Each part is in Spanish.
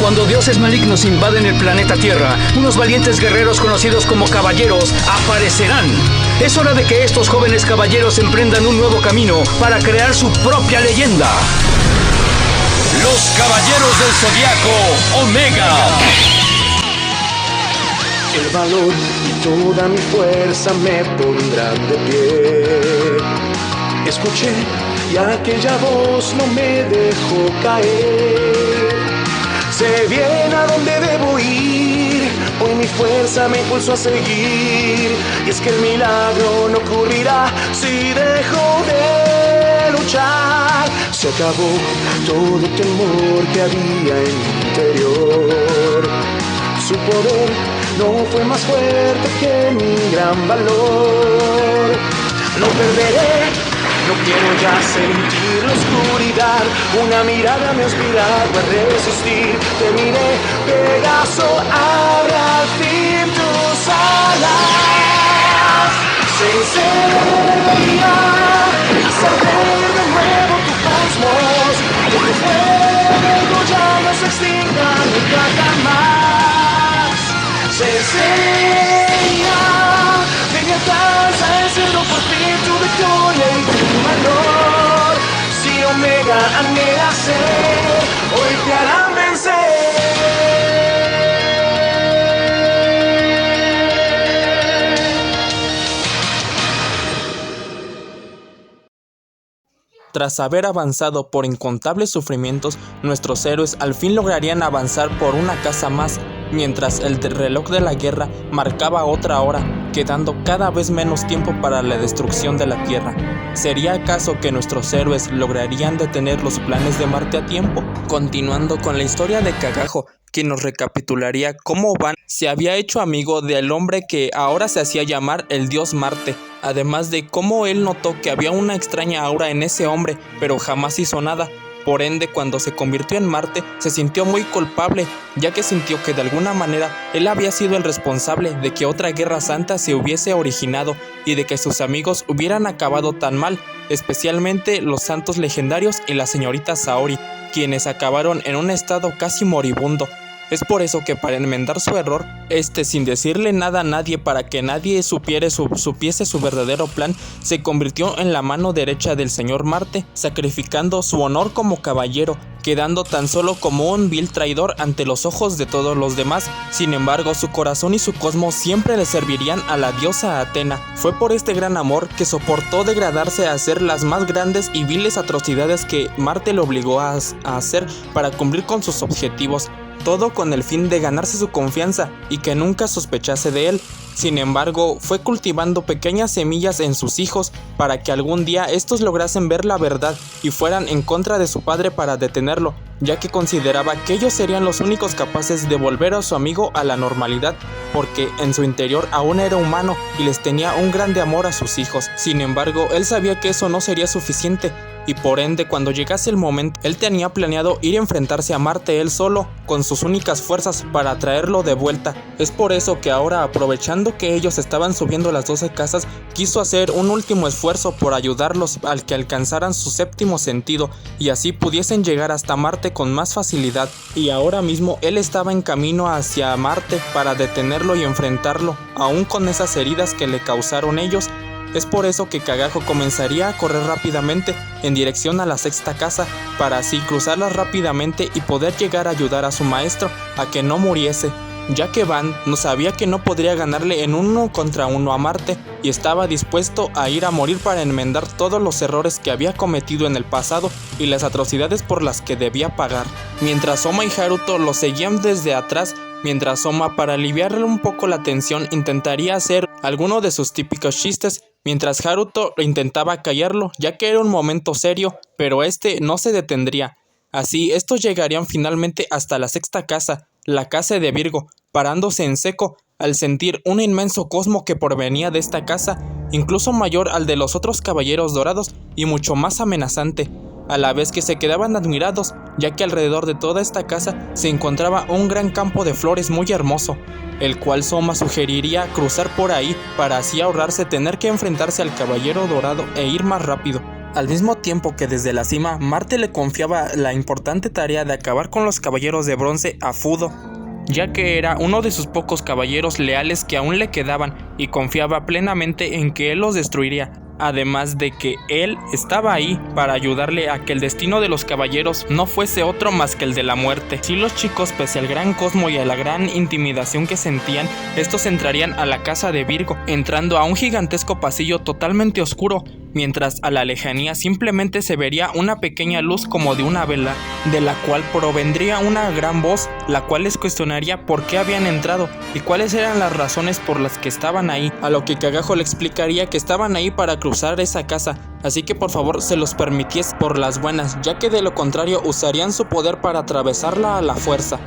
Cuando dioses malignos invaden el planeta Tierra, unos valientes guerreros conocidos como caballeros aparecerán. Es hora de que estos jóvenes caballeros emprendan un nuevo camino para crear su propia leyenda. Los Caballeros del Zodiaco Omega. El valor y toda mi fuerza me pondrán de pie. Escuché y aquella voz no me dejó caer. Sé bien a dónde debo ir, hoy mi fuerza me impulsó a seguir. Y es que el milagro no ocurrirá si dejo de luchar. Se acabó todo temor que había en mi interior. Su poder no fue más fuerte que mi gran valor. No perderé. No quiero ya sentir la oscuridad, una mirada me ha inspirado a resistir. Te miré, Pegaso, abre al fin tus alas. Se incendia, hace arder de nuevo tu cosmos, que tu fuego ya no se extinga nunca jamás. Se incendia, de mi alcanza el cielo por fin tu victoria y tu valor. Si Omega anhela ser, hoy te harán vencer. Tras haber avanzado por incontables sufrimientos, nuestros héroes al fin lograrían avanzar por una casa más, mientras el reloj de la guerra marcaba otra hora, quedando cada vez menos tiempo para la destrucción de la Tierra. ¿Sería acaso que nuestros héroes lograrían detener los planes de Marte a tiempo? Continuando con la historia de Kagaho, quien nos recapitularía cómo Van se había hecho amigo del hombre que ahora se hacía llamar el dios Marte, además de cómo él notó que había una extraña aura en ese hombre, pero jamás hizo nada. Por ende, cuando se convirtió en Marte, se sintió muy culpable, ya que sintió que de alguna manera él había sido el responsable de que otra guerra santa se hubiese originado y de que sus amigos hubieran acabado tan mal, especialmente los santos legendarios y la señorita Saori, quienes acabaron en un estado casi moribundo. Es por eso que para enmendar su error, sin decirle nada a nadie para que nadie supiese su verdadero plan, se convirtió en la mano derecha del señor Marte, sacrificando su honor como caballero, quedando tan solo como un vil traidor ante los ojos de todos los demás. Sin embargo, su corazón y su cosmos siempre le servirían a la diosa Atena. Fue por este gran amor que soportó degradarse a hacer las más grandes y viles atrocidades que Marte le obligó a hacer para cumplir con sus objetivos. Todo con el fin de ganarse su confianza y que nunca sospechase de él. Sin embargo, fue cultivando pequeñas semillas en sus hijos para que algún día estos lograsen ver la verdad y fueran en contra de su padre para detenerlo, ya que consideraba que ellos serían los únicos capaces de volver a su amigo a la normalidad, porque en su interior aún era humano y les tenía un grande amor a sus hijos. Sin embargo, él sabía que eso no sería suficiente, y por ende, cuando llegase el momento, él tenía planeado ir a enfrentarse a Marte él solo, con sus únicas fuerzas, para traerlo de vuelta. Es por eso que ahora, aprovechando que ellos estaban subiendo las 12 casas, quiso hacer un último esfuerzo por ayudarlos al que alcanzaran su séptimo sentido, y así pudiesen llegar hasta Marte con más facilidad. Y ahora mismo él estaba en camino hacia Marte para detenerlo y enfrentarlo, aún con esas heridas que le causaron ellos. Es por eso que Kagaho comenzaría a correr rápidamente en dirección a la sexta casa, para así cruzarla rápidamente y poder llegar a ayudar a su maestro a que no muriese, ya que Van no sabía que no podría ganarle en 1 contra 1 a Marte y estaba dispuesto a ir a morir para enmendar todos los errores que había cometido en el pasado y las atrocidades por las que debía pagar. Mientras Soma y Haruto lo seguían desde atrás, mientras Soma, para aliviarle un poco la tensión, intentaría hacer alguno de sus típicos chistes, mientras Haruto intentaba callarlo, ya que era un momento serio, pero no se detendría. Así, estos llegarían finalmente hasta la sexta casa, la casa de Virgo, parándose en seco al sentir un inmenso cosmo que provenía de esta casa, incluso mayor al de los otros caballeros dorados y mucho más amenazante, a la vez que se quedaban admirados, ya que alrededor de toda esta casa se encontraba un gran campo de flores muy hermoso, el cual Soma sugeriría cruzar por ahí para así ahorrarse tener que enfrentarse al caballero dorado e ir más rápido. Al mismo tiempo que desde la cima, Marte le confiaba la importante tarea de acabar con los caballeros de bronce a Fudo, ya que era uno de sus pocos caballeros leales que aún le quedaban y confiaba plenamente en que él los destruiría. Además de que él estaba ahí para ayudarle a que el destino de los caballeros no fuese otro más que el de la muerte. Si los chicos, pese al gran cosmo y a la gran intimidación que sentían, estos entrarían a la casa de Virgo, entrando a un gigantesco pasillo totalmente oscuro, mientras a la lejanía simplemente se vería una pequeña luz como de una vela, de la cual provendría una gran voz, la cual les cuestionaría por qué habían entrado y cuáles eran las razones por las que estaban ahí, a lo que Kagajo le explicaría que estaban ahí para cruzar esa casa, así que por favor se los permitiese por las buenas, ya que de lo contrario usarían su poder para atravesarla a la fuerza.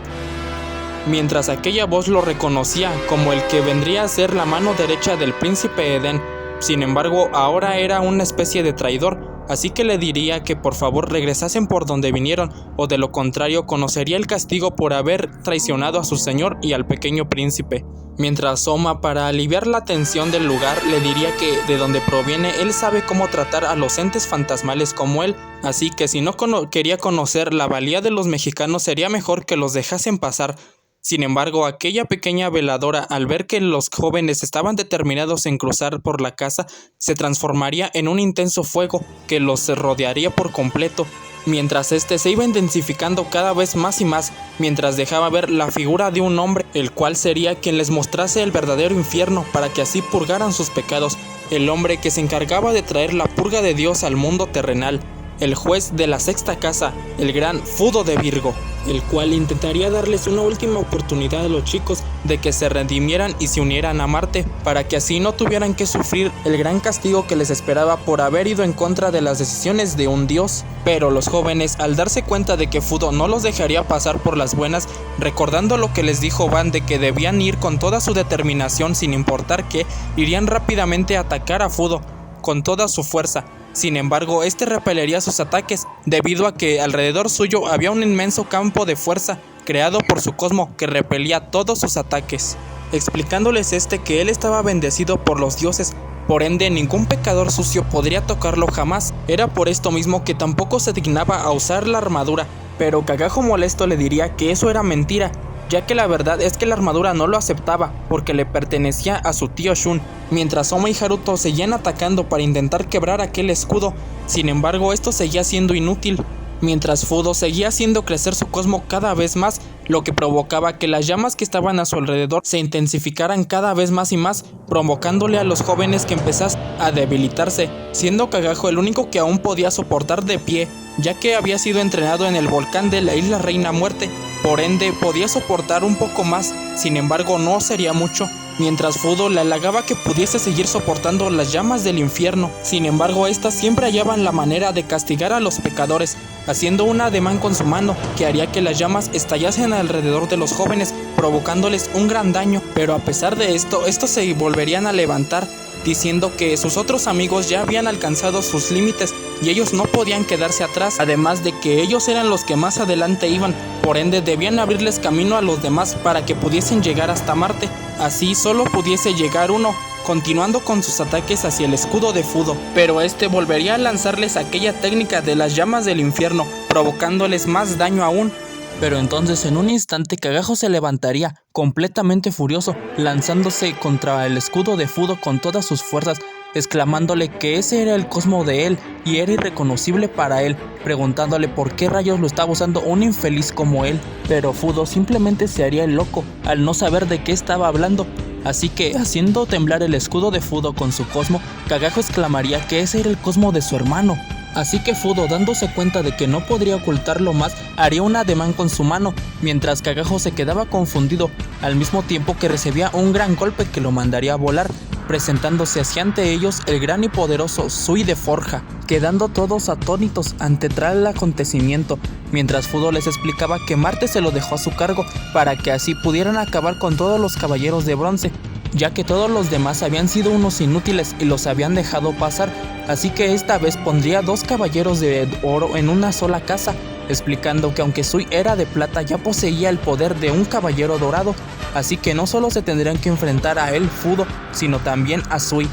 Mientras aquella voz lo reconocía como el que vendría a ser la mano derecha del príncipe Eden. Sin embargo, ahora era una especie de traidor, así que le diría que por favor regresasen por donde vinieron, o de lo contrario conocería el castigo por haber traicionado a su señor y al pequeño príncipe. Mientras Soma, para aliviar la tensión del lugar, le diría que de donde proviene él sabe cómo tratar a los entes fantasmales como él, así que si no quería conocer la valía de los mexicanos sería mejor que los dejasen pasar. Sin embargo, aquella pequeña veladora, al ver que los jóvenes estaban determinados en cruzar por la casa, se transformaría en un intenso fuego que los rodearía por completo, mientras este se iba intensificando cada vez más y más, mientras dejaba ver la figura de un hombre, el cual sería quien les mostrase el verdadero infierno para que así purgaran sus pecados, el hombre que se encargaba de traer la purga de Dios al mundo terrenal, el juez de la sexta casa, el gran Fudo de Virgo, el cual intentaría darles una última oportunidad a los chicos de que se redimieran y se unieran a Marte, para que así no tuvieran que sufrir el gran castigo que les esperaba por haber ido en contra de las decisiones de un dios. Pero los jóvenes, al darse cuenta de que Fudo no los dejaría pasar por las buenas, recordando lo que les dijo Van de que debían ir con toda su determinación sin importar qué, irían rápidamente a atacar a Fudo con toda su fuerza. Sin embargo, este repelería sus ataques, debido a que alrededor suyo había un inmenso campo de fuerza creado por su cosmo que repelía todos sus ataques, explicándoles que él estaba bendecido por los dioses, por ende ningún pecador sucio podría tocarlo jamás. Era por esto mismo que tampoco se dignaba a usar la armadura, pero Kagajo molesto le diría que eso era mentira, ya que la verdad es que la armadura no lo aceptaba porque le pertenecía a su tío Shun, mientras Soma y Haruto seguían atacando para intentar quebrar aquel escudo. Sin embargo, esto seguía siendo inútil, mientras Fudo seguía haciendo crecer su cosmo cada vez más, lo que provocaba que las llamas que estaban a su alrededor se intensificaran cada vez más y más, provocándole a los jóvenes que empezasen a debilitarse, siendo Kagajo el único que aún podía soportar de pie, ya que había sido entrenado en el volcán de la isla Reina Muerte, por ende podía soportar un poco más. Sin embargo, no sería mucho, mientras Fudo le halagaba que pudiese seguir soportando las llamas del infierno. Sin embargo, estas siempre hallaban la manera de castigar a los pecadores, haciendo un ademán con su mano que haría que las llamas estallasen alrededor de los jóvenes, provocándoles un gran daño. Pero a pesar de esto, estos se volverían a levantar, diciendo que sus otros amigos ya habían alcanzado sus límites y ellos no podían quedarse atrás, además de que ellos eran los que más adelante iban, por ende debían abrirles camino a los demás para que pudiesen llegar hasta Marte, así solo pudiese llegar uno, continuando con sus ataques hacia el escudo de Fudo, pero este volvería a lanzarles aquella técnica de las llamas del infierno, provocándoles más daño aún. Pero entonces en un instante Kagajo se levantaría, completamente furioso, lanzándose contra el escudo de Fudo con todas sus fuerzas, exclamándole que ese era el cosmo de él y era irreconocible para él, preguntándole por qué rayos lo estaba usando un infeliz como él. Pero Fudo simplemente se haría el loco al no saber de qué estaba hablando, así que haciendo temblar el escudo de Fudo con su cosmo, Kagajo exclamaría que ese era el cosmo de su hermano. Así que Fudo, dándose cuenta de que no podría ocultarlo más, haría un ademán con su mano, mientras Kagajo se quedaba confundido, al mismo tiempo que recibía un gran golpe que lo mandaría a volar, presentándose hacia ante ellos el gran y poderoso Sui de Forja, quedando todos atónitos ante tal acontecimiento, mientras Fudo les explicaba que Marte se lo dejó a su cargo para que así pudieran acabar con todos los caballeros de bronce, ya que todos los demás habían sido unos inútiles y los habían dejado pasar, así que esta vez pondría 2 caballeros de oro en una sola casa, explicando que aunque Sui era de plata ya poseía el poder de un caballero dorado, así que no solo se tendrían que enfrentar a él, Fudo, sino también a Sui.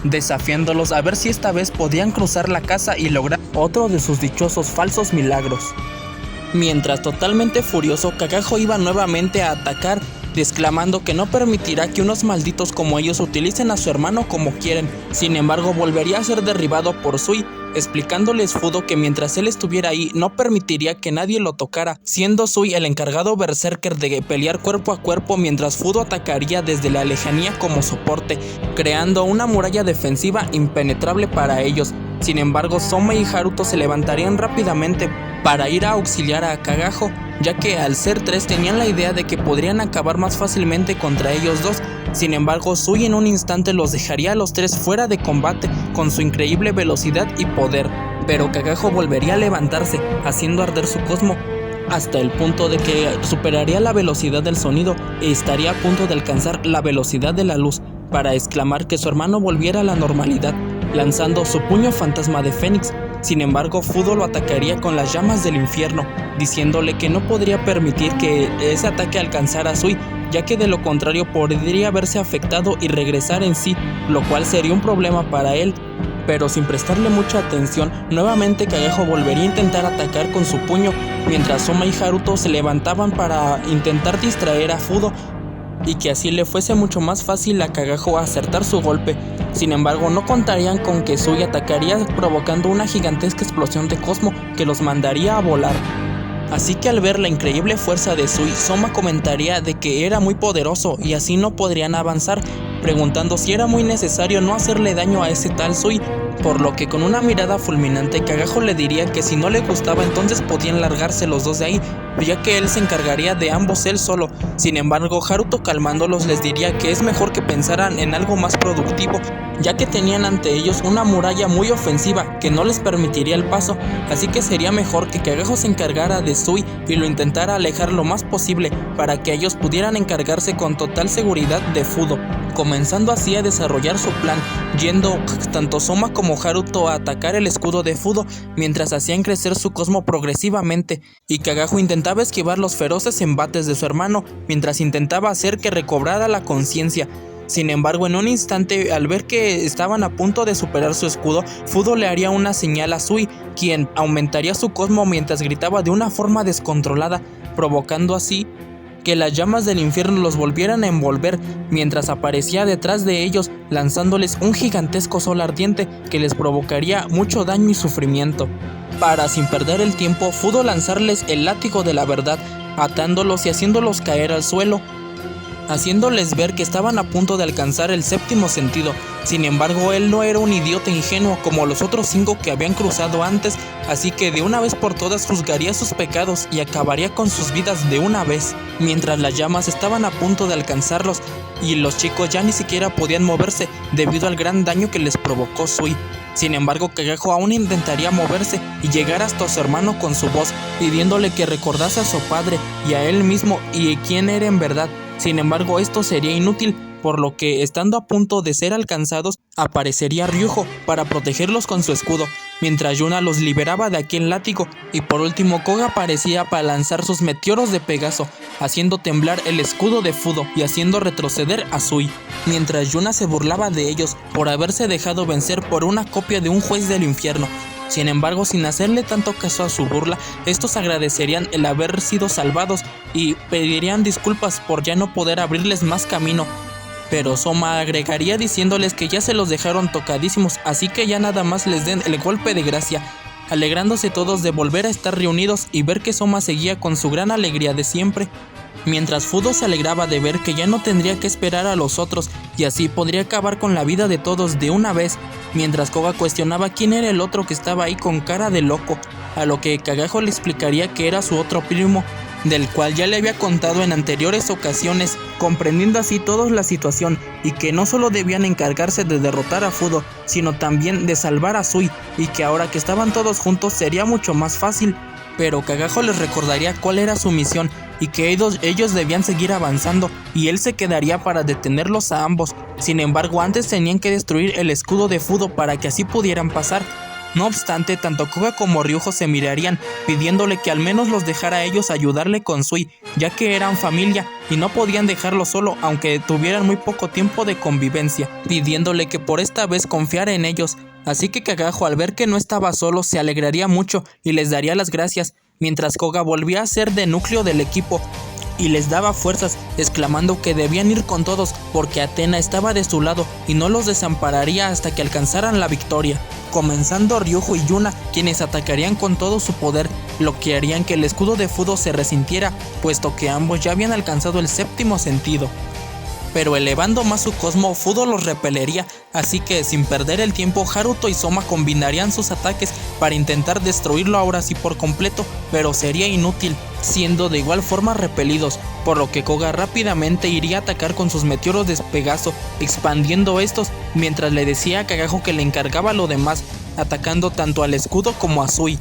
desafiándolos a ver si esta vez podían cruzar la casa y lograr otro de sus dichosos falsos milagros. Mientras, totalmente furioso, Kagajo iba nuevamente a atacar, exclamando que no permitirá que unos malditos como ellos utilicen a su hermano como quieren. Sin embargo, volvería a ser derribado por Sui, explicándoles Fudo que mientras él estuviera ahí no permitiría que nadie lo tocara, siendo Sui el encargado berserker de pelear cuerpo a cuerpo, mientras Fudo atacaría desde la lejanía como soporte, creando una muralla defensiva impenetrable para ellos. Sin embargo, Soma y Haruto se levantarían rápidamente para ir a auxiliar a Kagajo, ya que al ser tres tenían la idea de que podrían acabar más fácilmente contra ellos dos. Sin embargo, Sui en un instante los dejaría a los tres fuera de combate con su increíble velocidad y poder, pero Kagajo volvería a levantarse, haciendo arder su cosmo hasta el punto de que superaría la velocidad del sonido e estaría a punto de alcanzar la velocidad de la luz, para exclamar que su hermano volviera a la normalidad, lanzando su puño fantasma de Fénix. Sin embargo, Fudo lo atacaría con las llamas del infierno, diciéndole que no podría permitir que ese ataque alcanzara a Sui, ya que de lo contrario podría verse afectado y regresar en sí, lo cual sería un problema para él. Pero sin prestarle mucha atención, nuevamente Kagajo volvería a intentar atacar con su puño, mientras Soma y Haruto se levantaban para intentar distraer a Fudo, y que así le fuese mucho más fácil a Kagajo acertar su golpe. Sin embargo, no contarían con que Sui atacaría provocando una gigantesca explosión de cosmo que los mandaría a volar. Así que al ver la increíble fuerza de Sui, Soma comentaría de que era muy poderoso y así no podrían avanzar, preguntando si era muy necesario no hacerle daño a ese tal Sui, por lo que con una mirada fulminante Kagajo le diría que si no le gustaba entonces podían largarse los dos de ahí, ya que él se encargaría de ambos él solo. Sin embargo, Haruto, calmándolos, les diría que es mejor que pensaran en algo más productivo, ya que tenían ante ellos una muralla muy ofensiva que no les permitiría el paso, así que sería mejor que Kagajo se encargara de Sui y lo intentara alejar lo más posible para que ellos pudieran encargarse con total seguridad de Fudo, comenzando así a desarrollar su plan, yendo tanto Soma como Haruto a atacar el escudo de Fudo mientras hacían crecer su cosmo progresivamente, y Kagajo intentaba esquivar los feroces embates de su hermano mientras intentaba hacer que recobrara la conciencia. Sin embargo, en un instante, al ver que estaban a punto de superar su escudo, Fudo le haría una señal a Sui, quien aumentaría su cosmo mientras gritaba de una forma descontrolada, provocando así que las llamas del infierno los volvieran a envolver, mientras aparecía detrás de ellos, lanzándoles un gigantesco sol ardiente que les provocaría mucho daño y sufrimiento. Para, sin perder el tiempo, Fudo lanzarles el látigo de la verdad, atándolos y haciéndolos caer al suelo, haciéndoles ver que estaban a punto de alcanzar el séptimo sentido. Sin embargo, él no era un idiota ingenuo como los otros 5 que habían cruzado antes, así que de una vez por todas juzgaría sus pecados y acabaría con sus vidas de una vez. Mientras las llamas estaban a punto de alcanzarlos y los chicos ya ni siquiera podían moverse debido al gran daño que les provocó Sui. Sin embargo, Kagajo aún intentaría moverse y llegar hasta su hermano con su voz, pidiéndole que recordase a su padre y a él mismo y quién era en verdad. Sin embargo, esto sería inútil, por lo que, estando a punto de ser alcanzados, aparecería Ryuho para protegerlos con su escudo, mientras Yuna los liberaba de aquel látigo, y por último Koga aparecía para lanzar sus meteoros de Pegaso, haciendo temblar el escudo de Fudo y haciendo retroceder a Sui, mientras Yuna se burlaba de ellos por haberse dejado vencer por una copia de un juez del infierno. Sin embargo, sin hacerle tanto caso a su burla, estos agradecerían el haber sido salvados y pedirían disculpas por ya no poder abrirles más camino. Pero Soma agregaría diciéndoles que ya se los dejaron tocadísimos, así que ya nada más les den el golpe de gracia, alegrándose todos de volver a estar reunidos y ver que Soma seguía con su gran alegría de siempre. Mientras Fudo se alegraba de ver que ya no tendría que esperar a los otros y así podría acabar con la vida de todos de una vez, mientras Koga cuestionaba quién era el otro que estaba ahí con cara de loco, a lo que Kagajo le explicaría que era su otro primo, del cual ya le había contado en anteriores ocasiones, comprendiendo así toda la situación y que no solo debían encargarse de derrotar a Fudo, sino también de salvar a Sui, y que ahora que estaban todos juntos sería mucho más fácil. Pero Kagajo les recordaría cuál era su misión y que ellos debían seguir avanzando y él se quedaría para detenerlos a ambos. Sin embargo, antes tenían que destruir el escudo de Fudo para que así pudieran pasar. No obstante, tanto Koga como Ryujo se mirarían, pidiéndole que al menos los dejara a ellos ayudarle con Sui, ya que eran familia y no podían dejarlo solo aunque tuvieran muy poco tiempo de convivencia, pidiéndole que por esta vez confiara en ellos. Así que Kagajo, al ver que no estaba solo, se alegraría mucho y les daría las gracias, mientras Koga volvía a ser de núcleo del equipo y les daba fuerzas, exclamando que debían ir con todos porque Athena estaba de su lado y no los desampararía hasta que alcanzaran la victoria, comenzando Ryujo y Yuna, quienes atacarían con todo su poder, lo que harían que el escudo de Fudo se resintiera, puesto que ambos ya habían alcanzado el séptimo sentido. Pero elevando más su cosmo, Fudo los repelería, así que sin perder el tiempo, Haruto y Soma combinarían sus ataques para intentar destruirlo ahora sí por completo, pero sería inútil, siendo de igual forma repelidos, por lo que Koga rápidamente iría a atacar con sus meteoros de Pegaso, expandiendo estos, mientras le decía a Kagajo que le encargaba lo demás, atacando tanto al escudo como a Sui.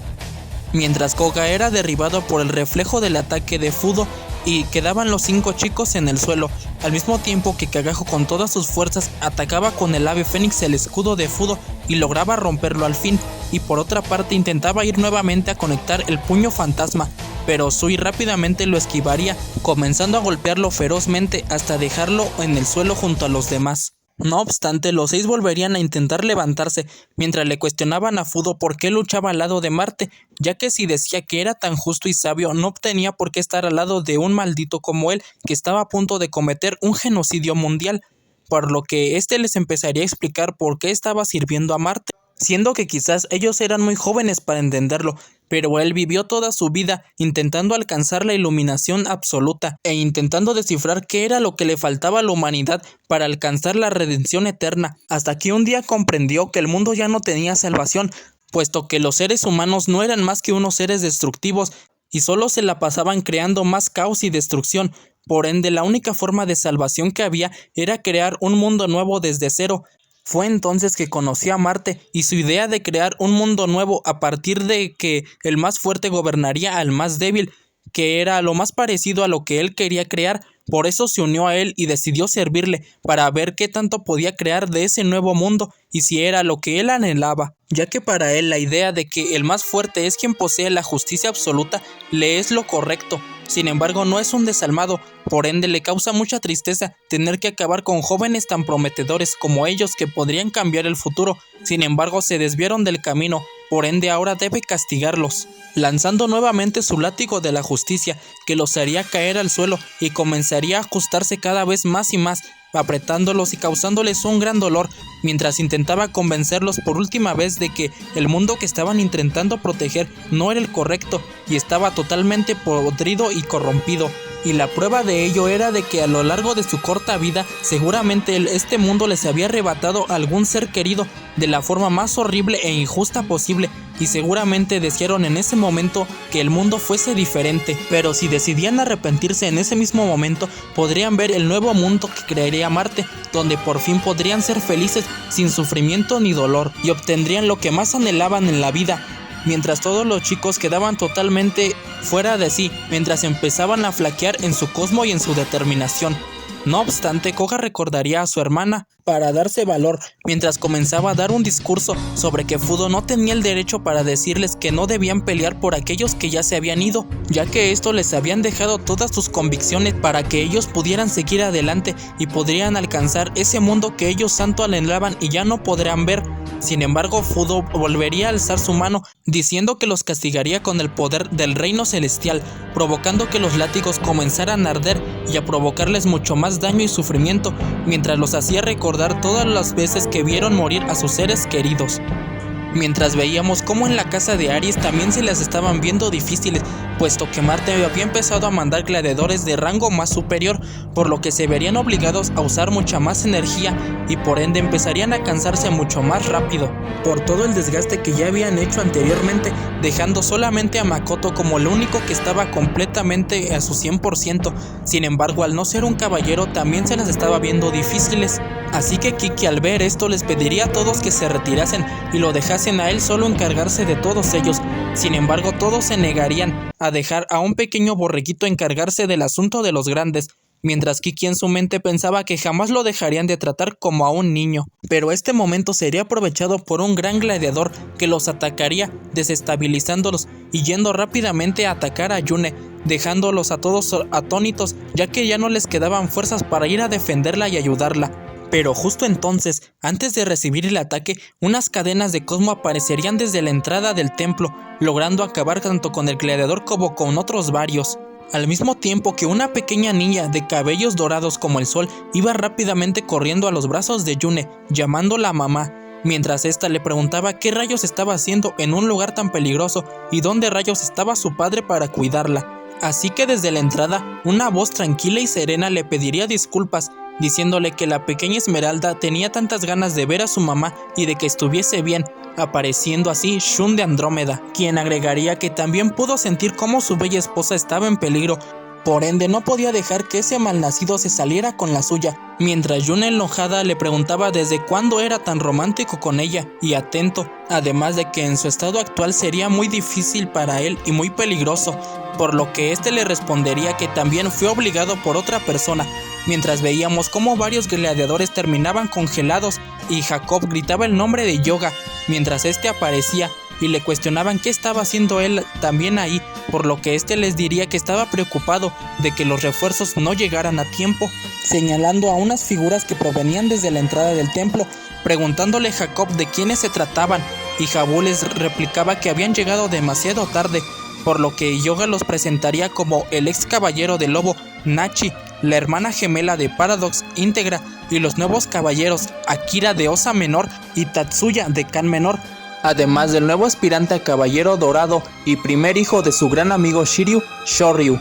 Mientras Koga era derribado por el reflejo del ataque de Fudo y quedaban los 5 chicos en el suelo, al mismo tiempo que Kagajo con todas sus fuerzas atacaba con el ave fénix el escudo de Fudo y lograba romperlo al fin, y por otra parte intentaba ir nuevamente a conectar el puño fantasma, pero Sui rápidamente lo esquivaría, comenzando a golpearlo ferozmente hasta dejarlo en el suelo junto a los demás. No obstante, los 6 volverían a intentar levantarse, mientras le cuestionaban a Fudo por qué luchaba al lado de Marte, ya que si decía que era tan justo y sabio, no tenía por qué estar al lado de un maldito como él, que estaba a punto de cometer un genocidio mundial, por lo que este les empezaría a explicar por qué estaba sirviendo a Marte, siendo que quizás ellos eran muy jóvenes para entenderlo, pero él vivió toda su vida intentando alcanzar la iluminación absoluta e intentando descifrar qué era lo que le faltaba a la humanidad para alcanzar la redención eterna, hasta que un día comprendió que el mundo ya no tenía salvación, puesto que los seres humanos no eran más que unos seres destructivos y solo se la pasaban creando más caos y destrucción. Por ende, la única forma de salvación que había era crear un mundo nuevo desde cero. Fue entonces que conoció a Marte y su idea de crear un mundo nuevo a partir de que el más fuerte gobernaría al más débil, que era lo más parecido a lo que él quería crear. Por eso se unió a él y decidió servirle para ver qué tanto podía crear de ese nuevo mundo y si era lo que él anhelaba, ya que para él la idea de que el más fuerte es quien posee la justicia absoluta le es lo correcto. Sin embargo, no es un desalmado, por ende le causa mucha tristeza tener que acabar con jóvenes tan prometedores como ellos que podrían cambiar el futuro. Sin embargo, se desviaron del camino, por ende ahora debe castigarlos, lanzando nuevamente su látigo de la justicia, que los haría caer al suelo y comenzaría a ajustarse cada vez más y más, apretándolos y causándoles un gran dolor, mientras intentaba convencerlos por última vez de que el mundo que estaban intentando proteger no era el correcto y estaba totalmente podrido y corrompido. Y la prueba de ello era de que a lo largo de su corta vida seguramente este mundo les había arrebatado a algún ser querido de la forma más horrible e injusta posible, y seguramente desearon en ese momento que el mundo fuese diferente, pero si decidían arrepentirse en ese mismo momento podrían ver el nuevo mundo que crearía Marte, donde por fin podrían ser felices sin sufrimiento ni dolor y obtendrían lo que más anhelaban en la vida. Mientras todos los chicos quedaban totalmente fuera de sí, mientras empezaban a flaquear en su cosmo y en su determinación. No obstante, Koga recordaría a su hermana para darse valor, mientras comenzaba a dar un discurso sobre que Fudo no tenía el derecho para decirles que no debían pelear por aquellos que ya se habían ido, ya que estos les habían dejado todas sus convicciones para que ellos pudieran seguir adelante y podrían alcanzar ese mundo que ellos tanto anhelaban y ya no podrán ver. Sin embargo, Fudo volvería a alzar su mano, diciendo que los castigaría con el poder del reino celestial, provocando que los látigos comenzaran a arder y a provocarles mucho más daño y sufrimiento, mientras los hacía recordar todas las veces que vieron morir a sus seres queridos. Mientras veíamos cómo en la casa de Aries también se las estaban viendo difíciles, puesto que Marte había empezado a mandar gladiadores de rango más superior, por lo que se verían obligados a usar mucha más energía y por ende empezarían a cansarse mucho más rápido, por todo el desgaste que ya habían hecho anteriormente, dejando solamente a Makoto como el único que estaba completamente a su 100%. Sin embargo, al no ser un caballero también se las estaba viendo difíciles, así que Kiki al ver esto les pediría a todos que se retirasen y lo dejasen a él solo encargarse de todos ellos. Sin embargo, todos se negarían a dejar a un pequeño borreguito encargarse del asunto de los grandes, mientras Kiki en su mente pensaba que jamás lo dejarían de tratar como a un niño. Pero este momento sería aprovechado por un gran gladiador que los atacaría, desestabilizándolos y yendo rápidamente a atacar a Yune, dejándolos a todos atónitos, ya que ya no les quedaban fuerzas para ir a defenderla y ayudarla. Pero justo entonces, antes de recibir el ataque, unas cadenas de Cosmo aparecerían desde la entrada del templo, logrando acabar tanto con el gladiador como con otros varios. Al mismo tiempo que una pequeña niña de cabellos dorados como el sol iba rápidamente corriendo a los brazos de Yune, llamándola mamá, mientras ésta le preguntaba qué rayos estaba haciendo en un lugar tan peligroso y dónde rayos estaba su padre para cuidarla. Así que desde la entrada, una voz tranquila y serena le pediría disculpas, diciéndole que la pequeña Esmeralda tenía tantas ganas de ver a su mamá y de que estuviese bien, apareciendo así Shun de Andrómeda, quien agregaría que también pudo sentir cómo su bella esposa estaba en peligro, por ende no podía dejar que ese malnacido se saliera con la suya, mientras Yune enojada le preguntaba desde cuándo era tan romántico con ella y atento, además de que en su estado actual sería muy difícil para él y muy peligroso, por lo que este le respondería que también fue obligado por otra persona, mientras veíamos cómo varios gladiadores terminaban congelados y Jacob gritaba el nombre de Yoga, mientras este aparecía y le cuestionaban qué estaba haciendo él también ahí, por lo que este les diría que estaba preocupado de que los refuerzos no llegaran a tiempo, señalando a unas figuras que provenían desde la entrada del templo, preguntándole a Jacob de quiénes se trataban, y Jabu les replicaba que habían llegado demasiado tarde, por lo que Yoga los presentaría como el ex caballero del lobo, Nachi, la hermana gemela de Paradox íntegra, y los nuevos caballeros Akira de Osa Menor y Tatsuya de Kan Menor, además del nuevo aspirante a caballero dorado y primer hijo de su gran amigo Shiryu, Shoryu.